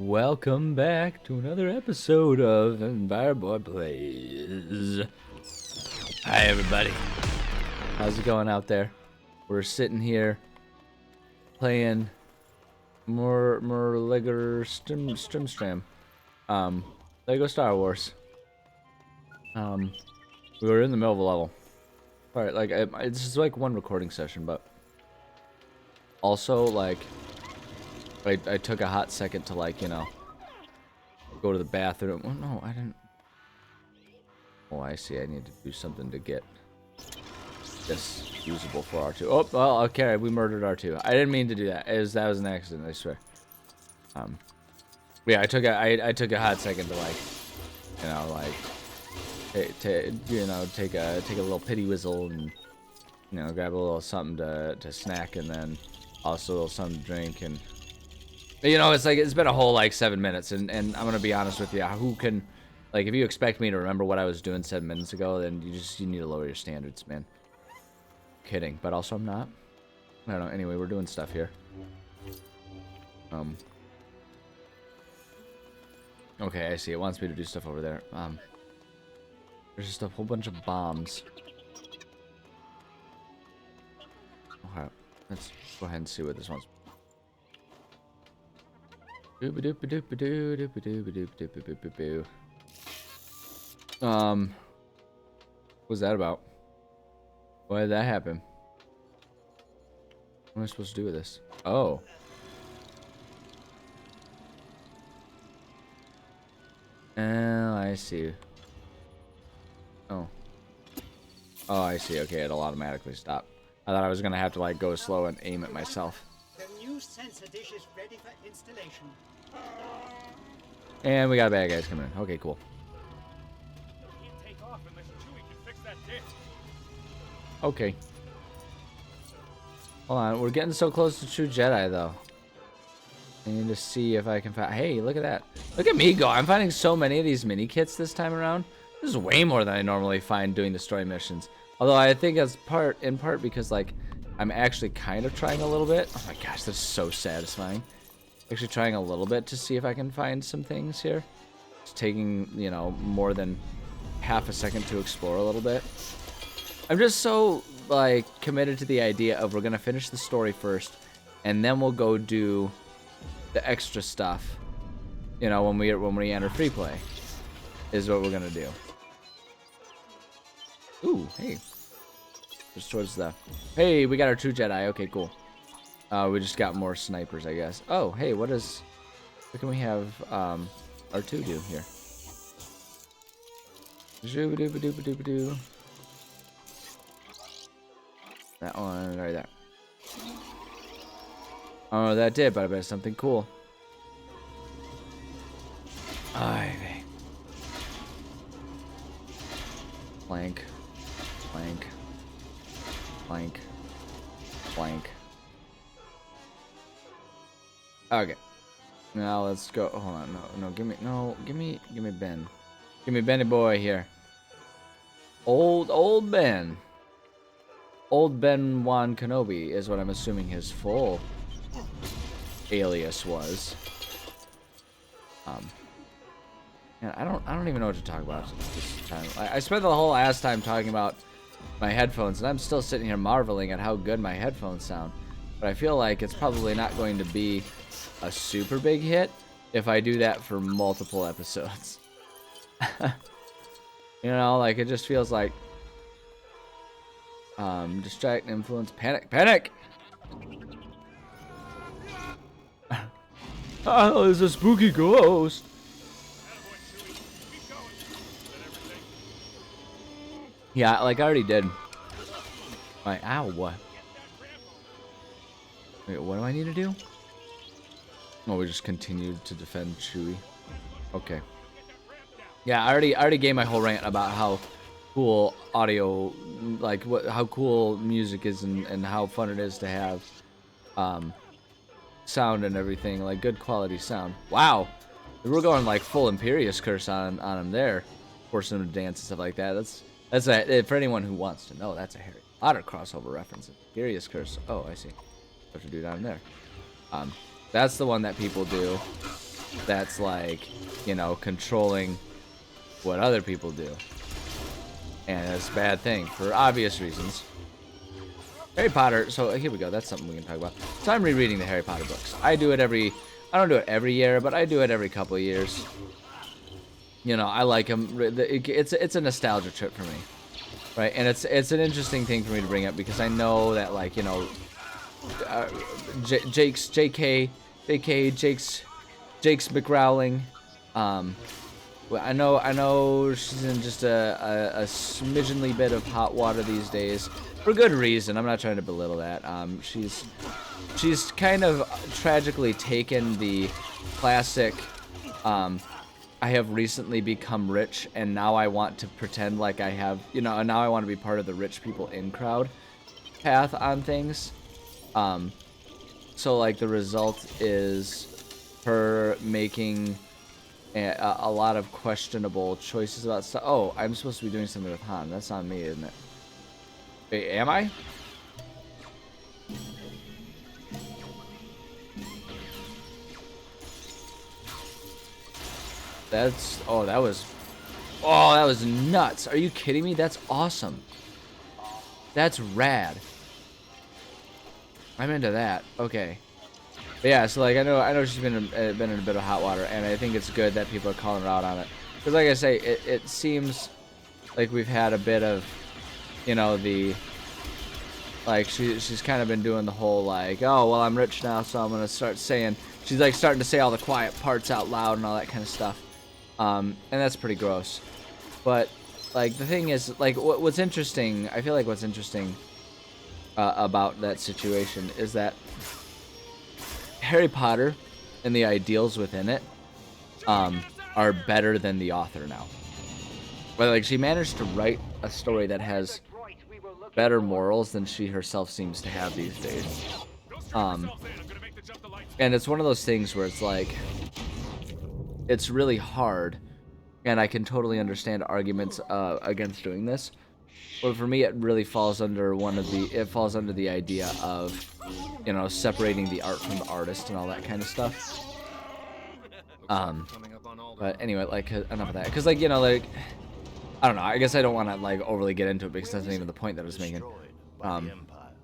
Welcome back to another episode of Fireboy Plays. Hi everybody. How's it going out there? We're sitting here playing more Lego Strimstram. Lego Star Wars. We were in the middle of a level. Alright, like it's just like one recording session, but also like I took a hot second to like, go to the bathroom. Well, no, I didn't. Oh, I see. I need to do something to get this usable for R2. Oh, well, okay. We murdered R2. I didn't mean to do that. That was an accident. I swear. Yeah, I took a hot second to like, take a little pity whistle and grab a little something to snack and then also a little something to drink and. It's been a whole like 7 minutes, and I'm gonna be honest with you. Who can, like, if you expect me to remember what I was doing 7 minutes ago, then you need to lower your standards, man. Kidding, but also I'm not. I don't know. Anyway, we're doing stuff here. Okay, I see. It wants me to do stuff over there. There's just a whole bunch of bombs. Okay, let's go ahead and see what this one's. What's that about? Why did that happen? What am I supposed to do with this? Oh. I see. Oh. Oh, I see. Okay, it'll automatically stop. I thought I was gonna have to like go slow and aim at myself. The new sensor dish is ready for installation. And we got bad guys coming in. Okay, cool. Can't take off unless Chewie can fix that dish. Okay. Hold on, we're getting so close to true Jedi though. I need to see if I can find. Hey, look at that! Look at me go! I'm finding so many of these mini kits this time around. This is way more than I normally find doing the story missions. Although I think that's in part because like I'm actually kind of trying a little bit. Oh my gosh, that's so satisfying. Actually trying a little bit to see if I can find some things here. It's taking, more than half a second to explore a little bit. I'm just so like committed to the idea of we're gonna finish the story first, and then we'll go do the extra stuff. When we enter free play, is what we're gonna do. Ooh, hey. Just towards the. Hey, we got our true Jedi. Okay, cool. We just got more snipers, I guess. Oh, hey, what can we have R2 do here? Doo-ba-doo-ba-doo-ba-doo-ba-doo. That one right there. I don't know what that did, but I bet it's something cool. Ivy. Plank. Plank. Plank. Plank. Okay. Now let's go. Hold on. No, give me Ben. Give me Benny boy here. Old Ben. Old Ben Juan Kenobi is what I'm assuming his full alias was. And I don't even know what to talk about this time. I spent the whole ass time talking about my headphones, and I'm still sitting here marveling at how good my headphones sound. But I feel like it's probably not going to be a super big hit if I do that for multiple episodes. Like it just feels like distract, influence, panic. Oh, there's a spooky ghost. Yeah, like I already did. Ow, what? Wait, what do I need to do? Oh, we just continued to defend Chewie. Okay. Yeah, I already gave my whole rant about how cool audio, like how cool music is and how fun it is to have sound and everything, like good quality sound. Wow, we're going like full Imperious curse on him there, forcing him to dance and stuff like that. That's for anyone who wants to know. That's a Harry Potter crossover reference. Imperious curse. Oh, I see. What to do down there? That's the one that people do that's like, you know, controlling what other people do. And it's a bad thing for obvious reasons. Harry Potter, so here we go, that's something we can talk about. So I'm rereading the Harry Potter books. I don't do it every year, but I do it every couple of years. You know, I like them. It's a nostalgia trip for me, right? And it's an interesting thing for me to bring up because I know that, like, you know, Jake's McRowling. Well, I know she's in just a smidgenly bit of hot water these days for good reason. I'm not trying to belittle that. She's kind of tragically taken the classic I have recently become rich and now I want to pretend like I have, you know, and now I want to be part of the rich people in crowd path on things. So like the result is her making a lot of questionable choices about stuff. Oh, I'm supposed to be doing something with Han. That's on me, isn't it? Wait, am I? Oh, that was nuts. Are you kidding me? That's awesome. That's rad. I'm into that. Okay. But yeah, so like I know she's been in a bit of hot water, and I think it's good that people are calling her out on it. Because like I say, it seems like we've had a bit of, you know, like she's kind of been doing the whole like, oh well, I'm rich now, so I'm gonna start saying. She's like starting to say all the quiet parts out loud and all that kind of stuff. And that's pretty gross. But like the thing is, like what's interesting, I feel like what's interesting about that situation is that Harry Potter and the ideals within it are better than the author now. But like she managed to write a story that has better morals than she herself seems to have these days. And it's one of those things where it's like, it's really hard, and I can totally understand arguments against doing this. But for me, it really falls under the idea of, you know, separating the art from the artist and all that kind of stuff. But anyway, like enough of that, because like, you know, like I don't know. I guess I don't want to like overly get into it because that's not even the point that I was making.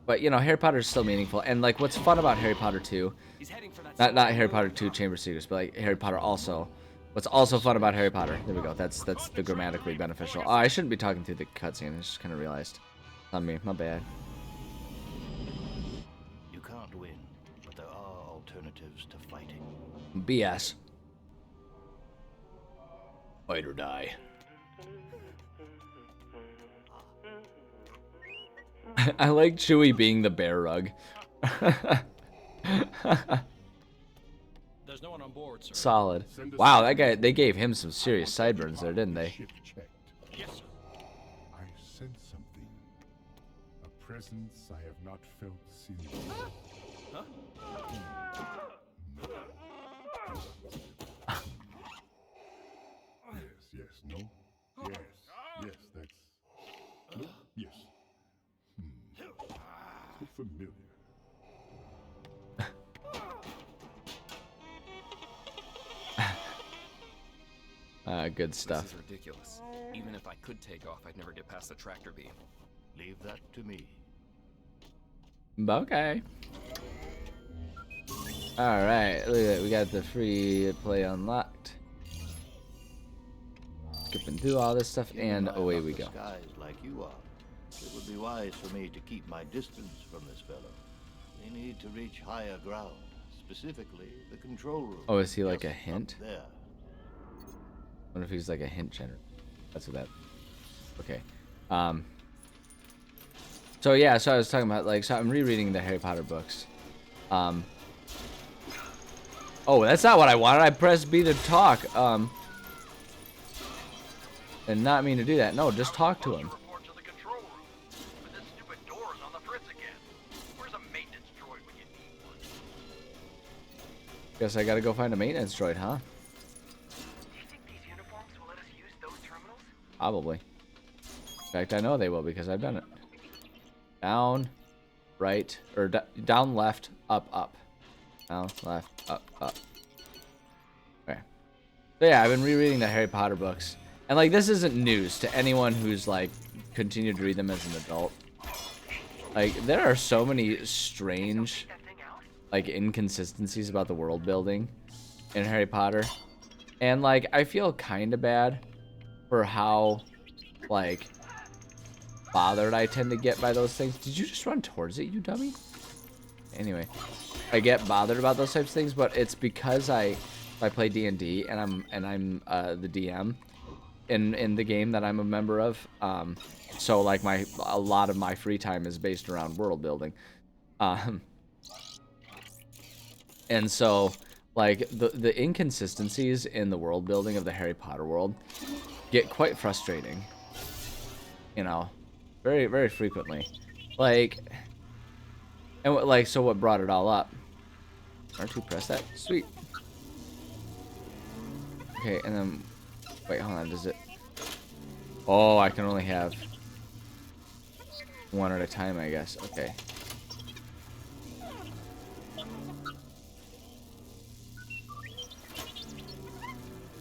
But you know, Harry Potter is still meaningful, and like what's fun about Harry Potter 2, not Harry Potter 2 Chamber of Secrets, but like Harry Potter also. What's also fun about Harry Potter? There we go. That's the grammatically beneficial. Oh, I shouldn't be talking through the cutscene. I just kind of realized. Not me. My bad. You can't win, but there are alternatives to fighting. BS. Fight or die. I like Chewie being the bear rug. There's no one on board, sir. Solid. Wow, that guy, they gave him some serious sideburns there, didn't they? Yes, sir. I sense something. A presence I have not felt since. Huh? Yes, no? Yes, that's... No? Yes. So familiar. Good stuff. This is ridiculous. Even if I could take off, I'd never get past the tractor beam. Leave that to me. Okay. Alright, look at that. We got the free play unlocked. Skipping through all this stuff, and away we go. Disguised like you are. It would be wise for me to keep my distance from this fellow. We need to reach higher ground, specifically the control room. Oh, is he like just a hint? up there. I wonder if he's like a hint generator. That's what that. Okay. So yeah, so I was talking about like, so I'm rereading the Harry Potter books. Oh, that's not what I wanted. I pressed B to talk. And not mean to do that. No, just talk to him. Report to the control room. But this stupid door's on the fritz again. Where's a maintenance droid when you need one? Guess I gotta go find a maintenance droid, huh? Do you think these uniforms will let us use those terminals? Probably. In fact, I know they will because I've done it. Down, right, or down, left, up, up. Down, left, up, up. So yeah, I've been rereading the Harry Potter books. And like this isn't news to anyone who's like continued to read them as an adult. Like there are so many strange like inconsistencies about the world building in Harry Potter. And like I feel kind of bad for how like bothered I tend to get by those things. Did you just run towards it, you dummy? Anyway, I get bothered about those types of things, but it's because I play D&D and I'm the DM in the game that I'm a member of. So like a lot of my free time is based around world building. And so like the inconsistencies in the world building of the Harry Potter world get quite frustrating. You know, very, very frequently. Like, and like, so what brought it all up? R2, press that. Sweet. Okay, and then, wait, hold on, does it? Oh, I can only have one at a time, I guess. Okay.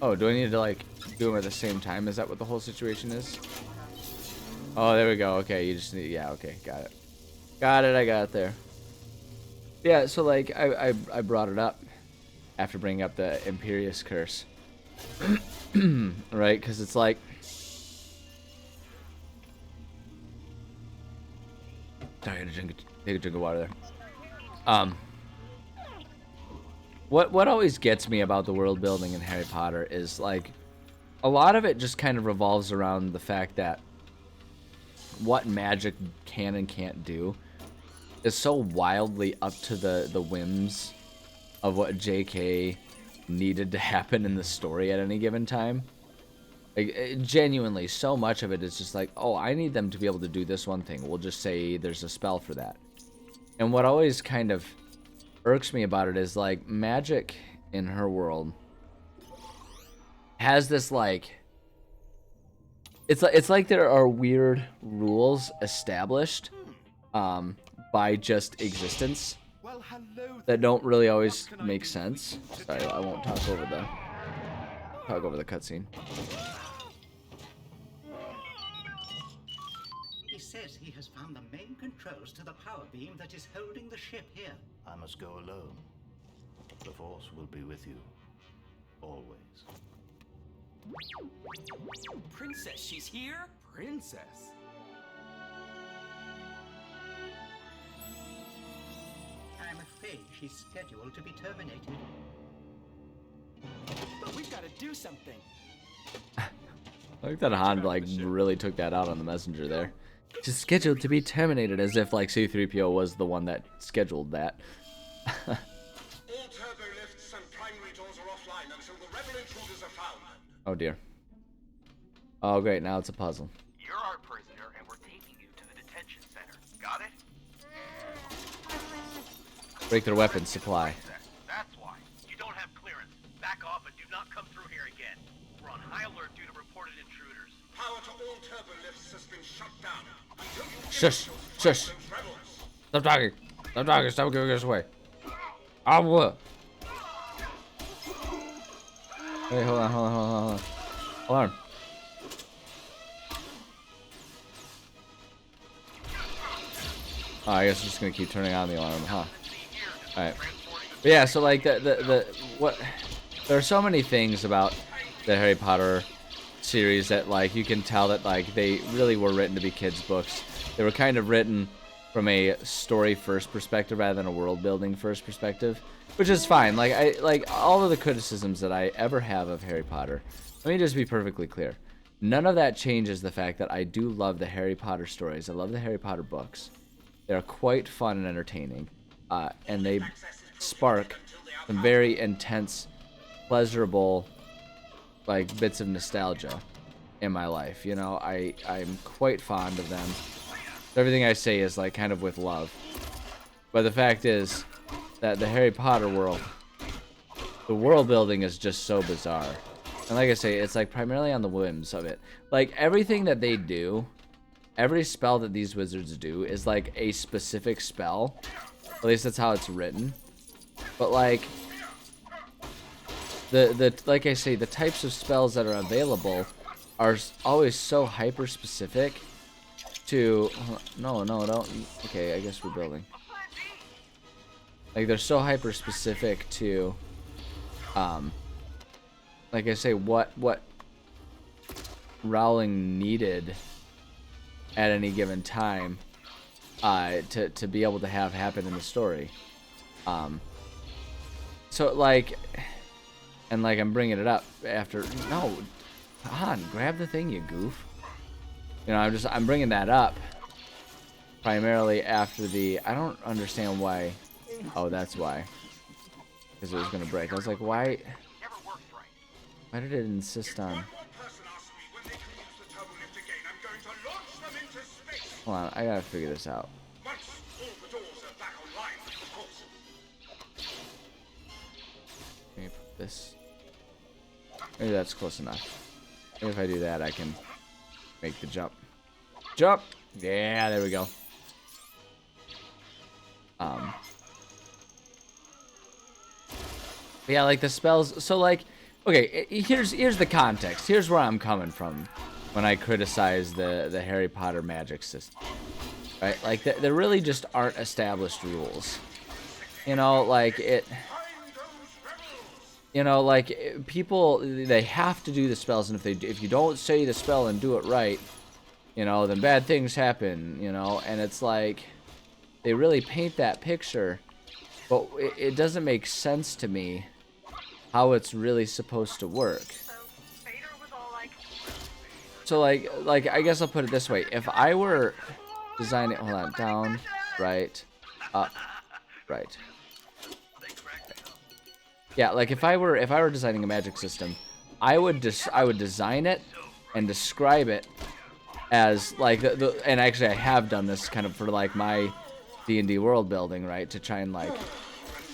Oh, do I need to, like, do them at the same time? Is that what the whole situation is? Oh, there we go. Okay, you just need... Yeah, okay, got it. Got it, I got it there. Yeah, so, like, I brought it up after bringing up the Imperious Curse. Right? Because it's like... Sorry, I had to take a drink of water there. What always gets me about the world building in Harry Potter is like a lot of it just kind of revolves around the fact that what magic can and can't do is so wildly up to the whims of what JK needed to happen in the story at any given time. Like, genuinely, so much of it is just like, oh, I need them to be able to do this one thing. We'll just say there's a spell for that. And what always kind of irks me about it is like magic in her world has this like it's like there are weird rules established by just existence that don't really always make sense. Sorry, I won't talk over the cutscene. He says he has found the main controls to the power beam that is holding the ship here. I must go alone. The Force will be with you. Always. Princess, she's here? Princess? I'm afraid she's scheduled to be terminated. But we've got to do something. I like that Han like really took that out on the messenger there. She's scheduled to be terminated, as if like C-3PO was the one that scheduled that. All turbo lifts and primary doors are offline until the rebel intruders are found. Oh dear. Oh great, now it's a puzzle. You're our prisoner, and we're taking you to the detention center. Got it? Break their weapons supply. That's why. You don't have clearance. Back off and do not come through here again. We're on high alert due to reported intruders. Power to all turbo lifts has been shut down. Until you Shush, shush. those rebels. Stop talking. Stop talking. Stop giving us away. Ah, what? Hey, hold on. Hold on. Oh, I guess I'm just gonna keep turning on the alarm, huh? Alright. But yeah, so like what there are so many things about the Harry Potter series that like you can tell that like they really were written to be kids' books. They were kind of written from a story first perspective rather than a world building first perspective, which is fine. Like all of the criticisms that I ever have of Harry Potter, let me just be perfectly clear. None of that changes the fact that I do love the Harry Potter stories. I love the Harry Potter books. They're quite fun and entertaining, and they spark some very intense, pleasurable, like bits of nostalgia in my life. You know, I'm quite fond of them. Everything I say is like kind of with love. But the fact is that the Harry Potter world, the world building is just so bizarre. And like I say, it's like primarily on the whims of it. Like everything that they do, every spell that these wizards do is like a specific spell. At least that's how it's written. But like, the like I say, the types of spells that are available are always so hyper specific to no, don't. Okay, I guess we're building. Like they're so hyper specific to like I say, what Rowling needed at any given time to be able to have happen in the story. So like, and like I'm bringing it up after, no, come on, grab the thing, you goof. You know, I'm bringing that up primarily after I don't understand why. Oh, that's why. Because it was gonna break. I was like, why did it insist on? Hold on, I gotta figure this out. Maybe put this. Maybe that's close enough. Maybe if I do that, I can make the jump. Jump! Yeah, there we go. Yeah, like the spells. So like, okay, here's the context. Here's where I'm coming from when I criticize the Harry Potter magic system. Right? Like there really just aren't established rules. You know, like it. You know, like people, they have to do the spells, and if you don't say the spell and do it right, you know, then bad things happen. You know, and it's like they really paint that picture, but it doesn't make sense to me how it's really supposed to work. So like I guess I'll put it this way: if I were designing, hold on, down, right, up, right. Yeah, like if I were designing a magic system, I would design it and describe it as like and actually I have done this kind of for like my D&D world building, right, to try and like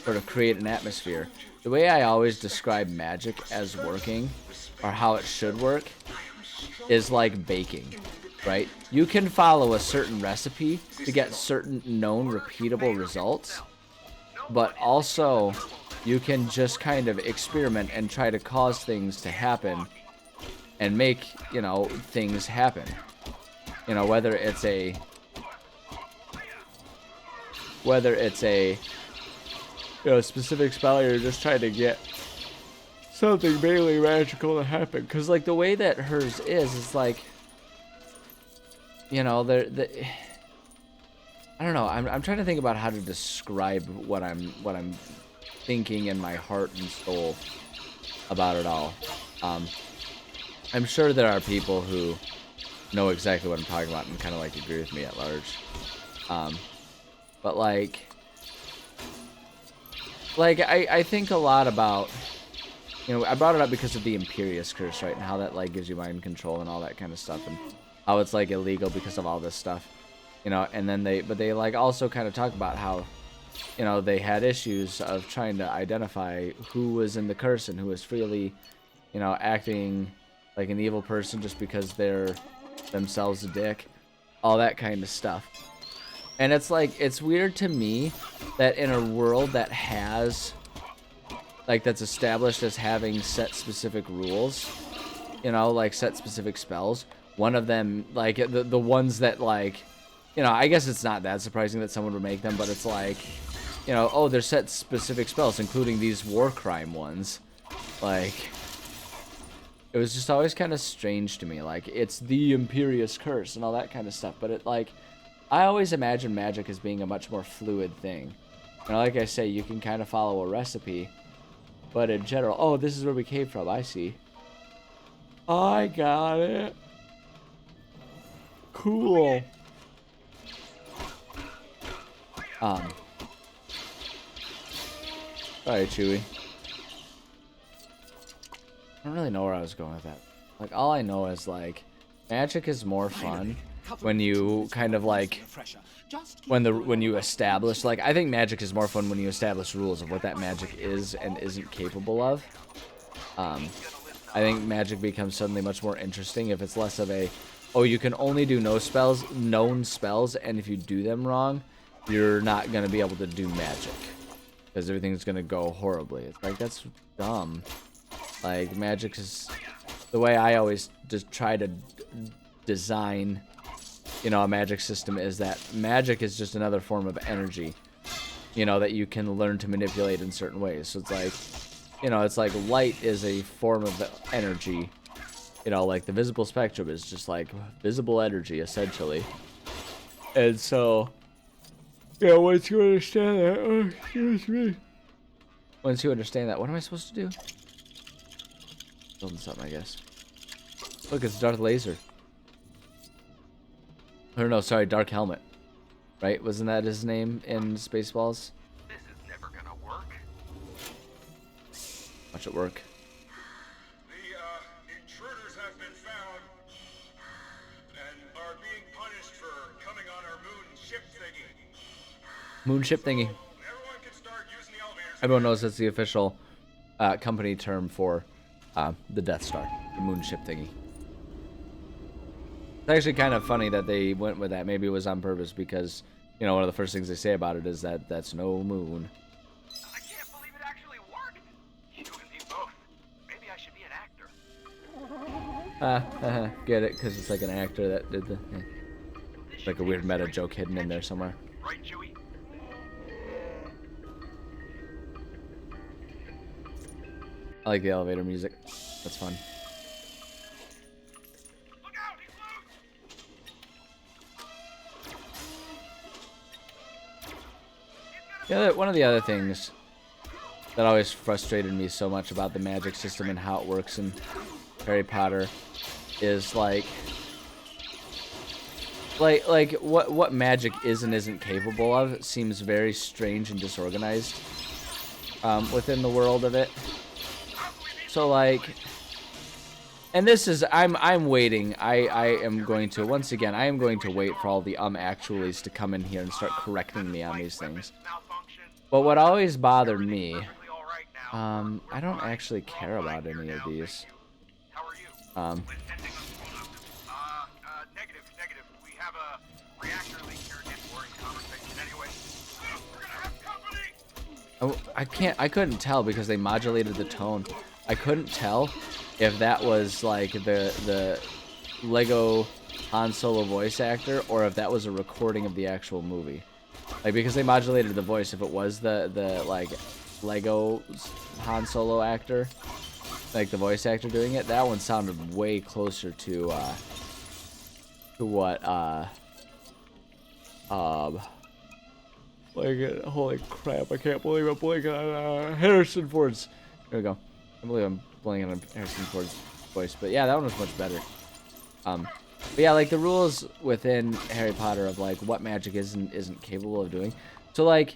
sort of create an atmosphere. The way I always describe magic as working, or how it should work, is like baking, right? You can follow a certain recipe to get certain known repeatable results, but also you can just kind of experiment and try to cause things to happen and make, you know, things happen. You know, whether it's a you know, specific spell, or you're just trying to get something mainly magical to happen. Because like the way that hers is like, you know, I don't know. I'm trying to think about how to describe what I'm thinking in my heart and soul about it all. I'm sure there are people who know exactly what I'm talking about and kind of like agree with me at large. But like I think a lot about, you know, I brought it up because of the Imperious Curse, right, and how that like gives you mind control and all that kind of stuff, and how it's like illegal because of all this stuff, you know. And then they like also kind of talk about how, you know, they had issues of trying to identify who was in the curse and who was freely, you know, acting like an evil person just because they're themselves a dick, all that kind of stuff. And it's like, it's weird to me that in a world that has, like, that's established as having set specific rules, you know, like set specific spells, one of them, like the ones that, like, you know, I guess it's not that surprising that someone would make them, but it's like, you know, oh, they're set specific spells, including these war crime ones. Like, it was just always kind of strange to me. Like, it's the Imperious Curse and all that kind of stuff. But it, like, I always imagine magic as being a much more fluid thing. You know, like I say, you can kind of follow a recipe. But in general, oh, this is where we came from. I see. I got it. Cool. Sorry, Chewie. I don't really know where I was going with that. Like, all I know is, like, magic is more fun when you kind of, like, when you establish, like, I think magic is more fun when you establish rules of what that magic is and isn't capable of. I think magic becomes suddenly much more interesting if it's less of a, oh, you can only do known spells, and if you do them wrong, you're not going to be able to do magic. Because everything's going to go horribly. It's like, that's dumb. Like, magic is the way I always just try to design, you know, a magic system is that magic is just another form of energy, you know, that you can learn to manipulate in certain ways. So it's like, you know, it's like light is a form of energy, you know, like the visible spectrum is just like visible energy essentially. And so, yeah, once you understand that, oh, excuse me. Once you understand that, what am I supposed to do? Building something, I guess. Look, it's Darth Laser. Or no, sorry, Dark Helmet. Right? Wasn't that his name in Spaceballs? This is never gonna work. Watch it work. The intruders have been found and are being punished for coming on our moon ship thingy. Moonship thingy. Everyone can start using the elevators. Everyone knows that's the official company term for the Death Star, the moonship thingy. It's actually kind of funny that they went with that. Maybe it was on purpose because, you know, one of the first things they say about it is that that's no moon. I can't believe it actually worked. You and me both. Maybe I should be an actor. Get it? Because it's like an actor that did the... like a weird meta joke hidden in there somewhere. Right, Chewie? I like the elevator music. That's fun. Look out, he's loose! Yeah, one of the other things that always frustrated me so much about the magic system and how it works in Harry Potter is like what magic is and isn't capable of seems very strange and disorganized within the world of it. So like, and this is I'm waiting. I am going to once again I am going to wait for all the actuallys to come in here and start correcting me on these things. But what always bothered me, I don't actually care about any of these. How are you? Negative. We have a reactor leak here at boring conversation anyway. We're gonna have company! I couldn't tell because they modulated the tone. I couldn't tell if that was like the Lego Han Solo voice actor or if that was a recording of the actual movie. Like, because they modulated the voice, if it was the like Lego Han Solo actor, like the voice actor doing it, that one sounded way closer to what like holy crap, I can't believe I'm blanking on Harrison Ford's. There we go. I believe I'm blanking on Harrison Ford's voice, but yeah, that one was much better. But yeah, like the rules within Harry Potter of like what magic is and isn't capable of doing. So like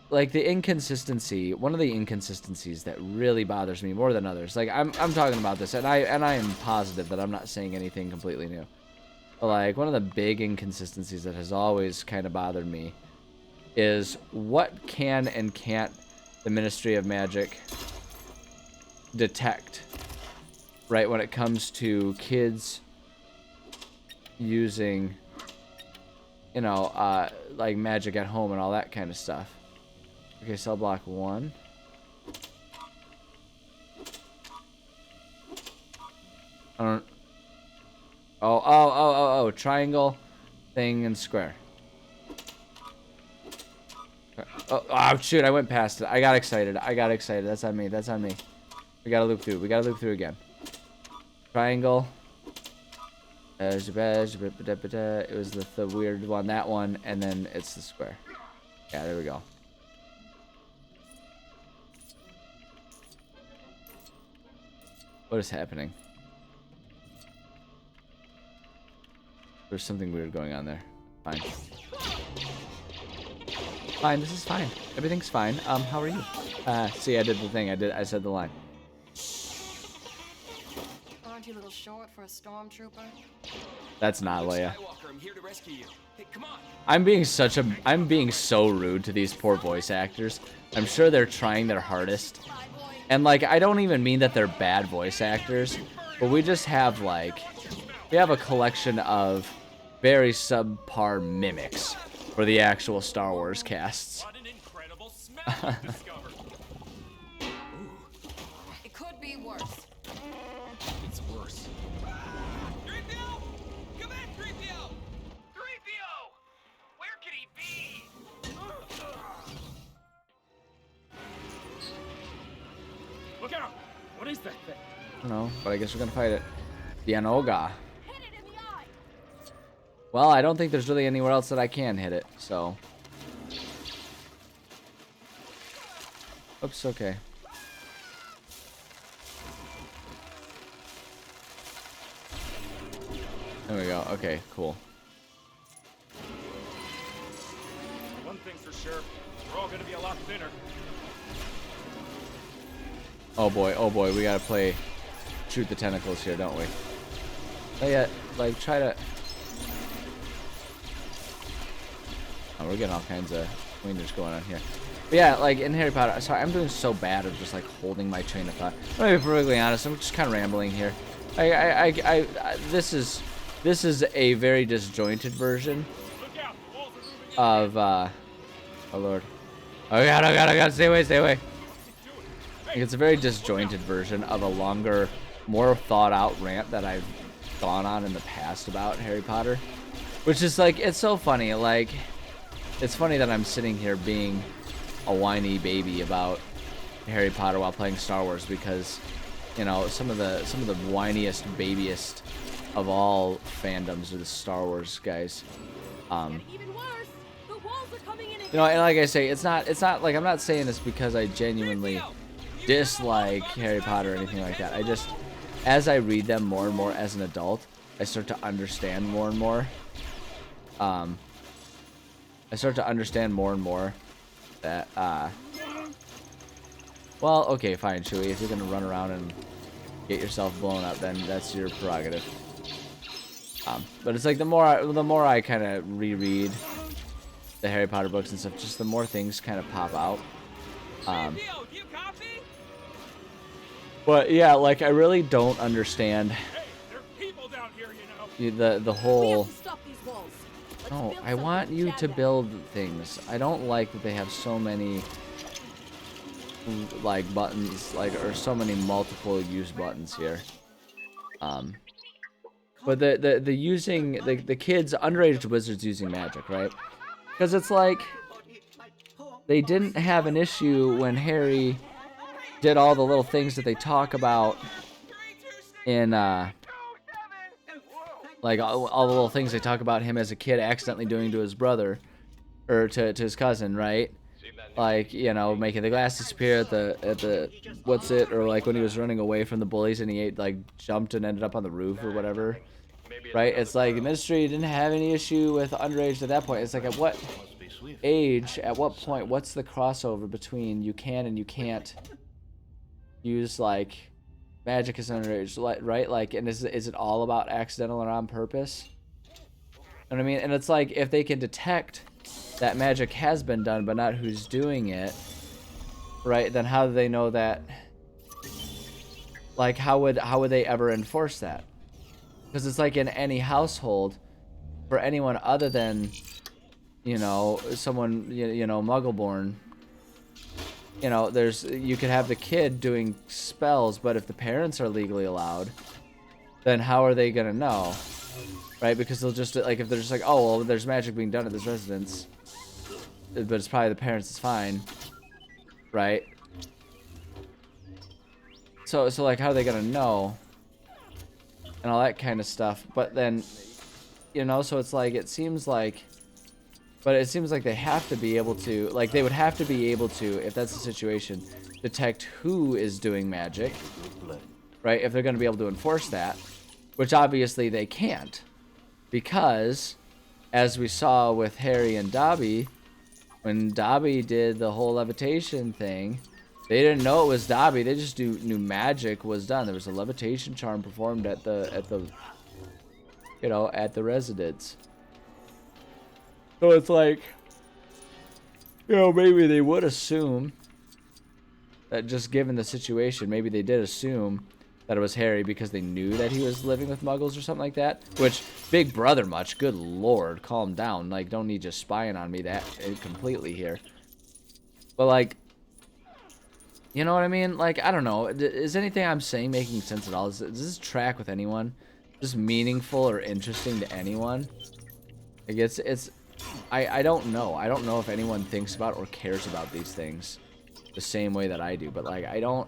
the inconsistency, one of the inconsistencies that really bothers me more than others. Like I'm talking about this, and I am positive that I'm not saying anything completely new. But like one of the big inconsistencies that has always kind of bothered me is what can and can't the Ministry of Magic detect, right, when it comes to kids using, you know, like magic at home and all that kind of stuff. Okay, cell block 1. I don't... Oh, triangle, thing, and square. Oh, shoot, I went past it. I got excited. That's on me. We gotta loop through again. Triangle. It was the weird one, that one, and then it's the square. Yeah, there we go. What is happening? There's something weird going on there. Fine. Fine, this is fine. Everything's fine. How are you? See, I did the thing. I said the line. Aren't you a little short for a stormtrooper? That's not Leia. Skywalker, I'm here to rescue you. Hey, come on. I'm being so rude to these poor voice actors. I'm sure they're trying their hardest. And like, I don't even mean that they're bad voice actors, but we just have like, we have a collection of very subpar mimics for the actual Star Wars casts. What an incredible smell you discovered. It could be worse. It's worse. 3PO! Come in, 3PO! 3PO! Where could he be? Look out! What is that thing? I don't know, but I guess we're gonna fight it. The Anoga. Hit it in the eye. Well, I don't think there's really anywhere else that I can hit it, so. Oops, okay. There we go. Okay, cool. One thing's for sure, we're all gonna be a lot thinner. Oh boy, we gotta play shoot the tentacles here, don't we? Not yet. Like, try to. Oh, we're getting all kinds of wieners going on here. But yeah, like in Harry Potter. Sorry, I'm doing so bad of just like holding my train of thought. I'm gonna be perfectly honest. I'm just kind of rambling here. This is a very disjointed version of. Oh lord. Oh god, stay away. Like, it's a very disjointed version of a longer, more thought out rant that I've gone on in the past about Harry Potter. Which is like, it's so funny. Like, it's funny that I'm sitting here being a whiny baby about Harry Potter while playing Star Wars because, you know, some of the whiniest, babiest of all fandoms are the Star Wars guys. Even worse, the walls are coming in. You know, and like I say, it's not like I'm not saying this because I genuinely dislike Harry Potter or anything like that. I just, as I read them more and more as an adult, I start to understand more and more. I start to understand more and more that, well, okay, fine, Chewie. If you're gonna run around and get yourself blown up, then that's your prerogative. But it's like the more I kind of reread the Harry Potter books and stuff, just the more things kind of pop out. 3PO, do you copy? But yeah, like I really don't understand Hey, there are people down here, you know. the We have whole. to stop these walls. Let's No, build I want something you jab to at. build things. I don't like that they have so many like buttons, like, or so many multiple use buttons here. But the using the kids, underage wizards using magic, right? Because it's like they didn't have an issue when Harry did all the little things that they talk about in like all the little things they talk about him as a kid accidentally doing to his brother or to his cousin, right? Like, you know, making the glass disappear at the what's it, or like when he was running away from the bullies and he like jumped and ended up on the roof or whatever, right? It's like the Ministry didn't have any issue with underage at that point. It's like at what age, at what point, what's the crossover between you can and you can't use like magic as underage, right? Like, and is it all about accidental or on purpose? You know what I mean? And it's like if they can detect that magic has been done but not who's doing it, right? Then how do they know that? Like, how would they ever enforce that? Because it's like in any household, for anyone other than, you know, someone, you know, Muggle-born, you know, you could have the kid doing spells, but if the parents are legally allowed, then how are they gonna know? Right? Because they'll just, like, if they're just like, oh, well, there's magic being done at this residence, but it's probably the parents, it's fine, right? So like, how are they gonna know? And all that kind of stuff. But then, you know, so it's like, it seems like they have to be able to, like, they would have to be able to, if that's the situation, detect who is doing magic, right? If they're going to be able to enforce that, which obviously they can't, because as we saw with Harry and Dobby, when Dobby did the whole levitation thing, they didn't know it was Dobby. They just knew magic was done. There was a levitation charm performed at the you know, at the residence. So it's like, you know, maybe they would assume that, just given the situation, maybe they did assume that it was Harry because they knew that he was living with Muggles or something like that. Which, Big Brother much, good lord, calm down. Like, don't need you spying on me that completely here. But like, You know what I mean? Like, I don't know. Is anything I'm saying making sense at all? Does this track with anyone? Just meaningful or interesting to anyone? Like, I don't know. I don't know if anyone thinks about or cares about these things the same way that I do. But, like, I don't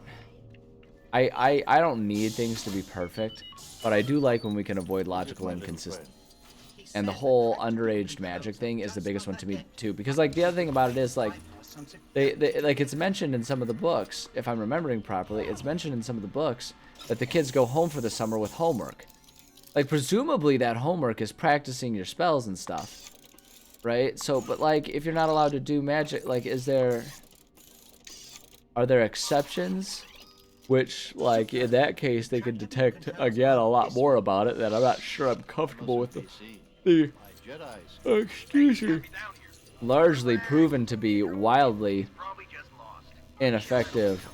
need things to be perfect. But I do like when we can avoid logical inconsistency. And the whole underage magic thing is the biggest one to me, too. Because, like, the other thing about it is, like, they like, it's mentioned in some of the books, if I'm remembering properly, it's mentioned in some of the books that the kids go home for the summer with homework. Like, presumably that homework is practicing your spells and stuff, right? So, but, like, if you're not allowed to do magic, like, are there exceptions? Which, like, in that case, they could detect, again, a lot more about it that I'm not sure I'm comfortable with the excuse me, largely proven to be wildly ineffective,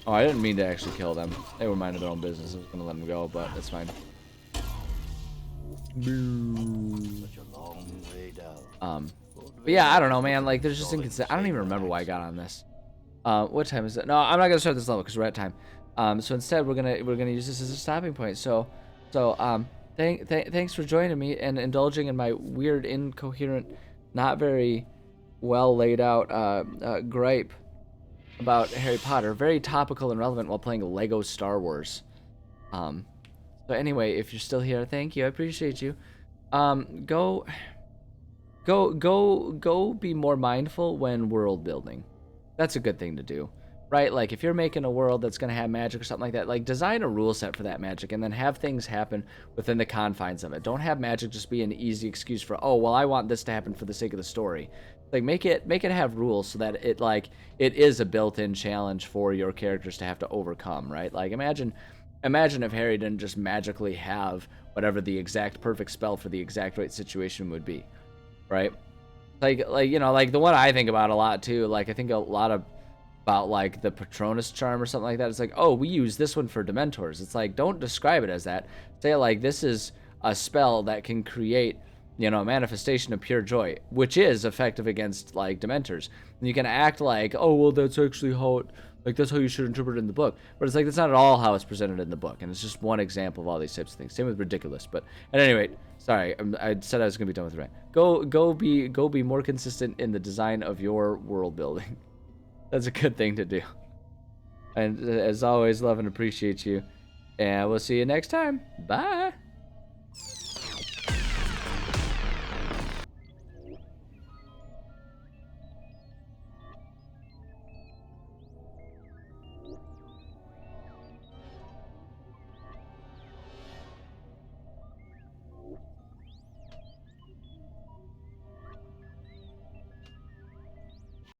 Oh, I didn't mean to actually kill them. They were minding their own business. I was gonna let them go, but that's fine. Such a long way down. But yeah, I don't know, man. Like, there's just inconsistent. I don't even remember why I got on this. What time is it? No, I'm not gonna start this level because we're at time. So instead, we're gonna use this as a stopping point. So, thanks for joining me and indulging in my weird, incoherent, not very well laid out gripe about Harry Potter. Very topical and relevant while playing Lego Star Wars. So anyway, if you're still here, thank you. I appreciate you. Go be more mindful when world building. That's a good thing to do, right? Like, if you're making a world that's gonna have magic or something like that, like, design a rule set for that magic and then have things happen within the confines of it. Don't have magic just be an easy excuse for, oh, well, I want this to happen for the sake of the story. Like, make it have rules so that it is a built-in challenge for your characters to have to overcome, right? Like, imagine if Harry didn't just magically have whatever the exact perfect spell for the exact right situation would be, right? Like you know, like, the one I think about a lot too, like, I think a lot about like the Patronus charm or something like that. It's like, oh, we use this one for Dementors. It's like, don't describe it as that. Say, like, this is a spell that can create, you know, a manifestation of pure joy, which is effective against, like, Dementors. And you can act like, oh, well, that's actually how it, like, that's how you should interpret it in the book. But it's like, that's not at all how it's presented in the book. And it's just one example of all these types of things. Same with ridiculous. But at any rate, sorry, I said I was gonna be done with the rant. Go be more consistent in the design of your world building. That's a good thing to do. And as always, love and appreciate you. And we'll see you next time. Bye.